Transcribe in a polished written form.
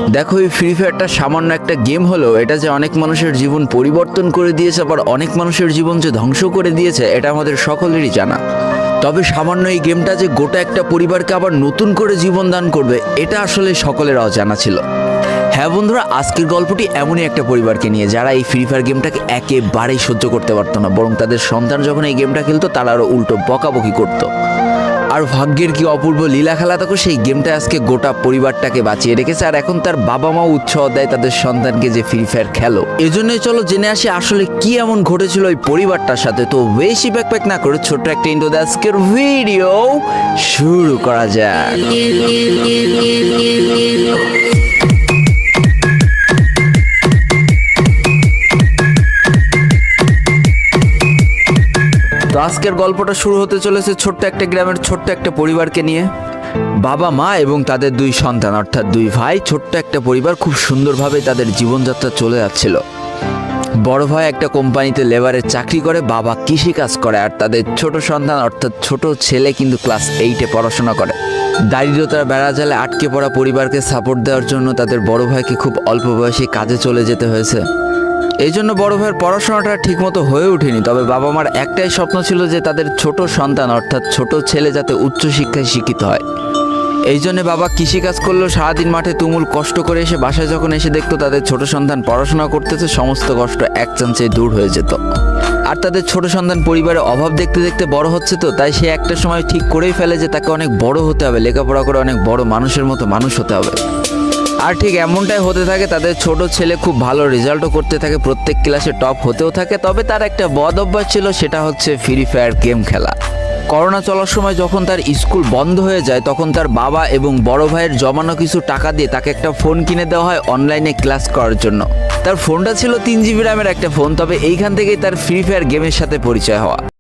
দেখো, এই ফ্রি ফায়ারটা সামান্য একটা গেম হলেও এটা যে অনেক মানুষের জীবন পরিবর্তন করে দিয়েছে, আবার অনেক মানুষের জীবন যে ধ্বংস করে দিয়েছে, এটা আমাদের সকলেরই জানা। তবে সামান্য এই গেমটা যে গোটা একটা পরিবারকে আবার নতুন করে জীবন দান করবে, এটা আসলে সকলের অজানা ছিল। হ্যাঁ বন্ধুরা, আজকের গল্পটি এমনই একটা পরিবারকে নিয়ে যারা এই ফ্রি ফায়ার গেমটাকে একেবারেই সহ্য করতে পারতো না, বরং তাদের সন্তান যখন এই গেমটা খেলতো তারা আরও উল্টো বকাবকি করতো। আর ভাগ্যের কি অপূর্ব লীলা খেলা, তখন সেই গেমটা আজকে গোটা পরিবারটাকে বাঁচিয়ে রেখেছে। আর এখন তার বাবা মাও উৎসাহ দেয় তাদের সন্তানকে যে ফ্রি ফায়ার খেলো। এজন্যই চলো জেনে আসি আসলে কি এমন ঘটেছিল ওই পরিবারটার সাথে। তো বেশি ব্যাকপ্যাক না করে ছোট্ট একটা ইন্ট্রো দিয়ে আজকের ভিডিও শুরু করা যাক। তো আজকের গল্পটা শুরু হতে চলেছে ছোট্ট একটা গ্রামের ছোট্ট একটা পরিবারকে নিয়ে। বাবা মা এবং তাদের দুই সন্তান অর্থাৎ দুই ভাই, ছোট্ট একটা পরিবার, খুব সুন্দরভাবে তাদের জীবনযাত্রা চলে যাচ্ছিল। বড় ভাই একটা কোম্পানিতে লেবারের চাকরি করে, বাবা কৃষিকাজ করে, আর তাদের ছোট সন্তান অর্থাৎ ছোট ছেলে কিন্তু ক্লাস 8-এ পড়াশোনা করে। দারিদ্রতার বেড়াজালে আটকে পড়া পরিবারকে সাপোর্ট দেওয়ার জন্য তাদের বড় ভাইকে খুব অল্প বয়সে কাজে চলে যেতে হয়েছে। এই জন্য বড় ভাইয়ের পড়াশোনাটা ঠিকমতো হয়ে ওঠেনি। তবে বাবা মার একটাই স্বপ্ন ছিল যে তাদের ছোট সন্তান অর্থাৎ ছোট ছেলে যাতে উচ্চশিক্ষায় শিক্ষিত হয়। এই জন্য বাবা কৃষিকাজ করলেও সারাদিন মাঠে তুমুল কষ্ট করে এসে বাসায় যখন এসে দেখতো তাদের ছোট সন্তান পড়াশোনা করতেছে, সমস্ত কষ্ট এক চান্সে দূর হয়ে যেত। আর তাদের ছোট সন্তান পরিবারের অভাব দেখতে দেখতে বড় হচ্ছে, তো তাই সে একটা সময় ঠিক করেই ফেলে যে তাকে অনেক বড় হতে হবে, লেখাপড়া করে অনেক বড় মানুষের মতো মানুষ হতে হবে। আর ঠিক এমনটাই হতে থাকে। তাদের ছোট ছেলে খুব ভালো রেজাল্টও করতে থাকে, প্রত্যেক ক্লাসে টপ হতেও থাকে। তবে তার একটা বদ অভ্যাস ছিল, সেটা হচ্ছে ফ্রি ফায়ার গেম খেলা। করোনা চলার সময় যখন তার স্কুল বন্ধ হয়ে যায়, তখন তার বাবা এবং বড় ভাইয়ের জমানো কিছু টাকা দিয়ে তাকে একটা ফোন কিনে দেওয়া হয় অনলাইনে ক্লাস করার জন্য। তার ফোনটা ছিল 3 GB র্যামের একটা ফোন। তবে এইখান থেকেই তার ফ্রি ফায়ার গেমের সাথে পরিচয় হওয়া।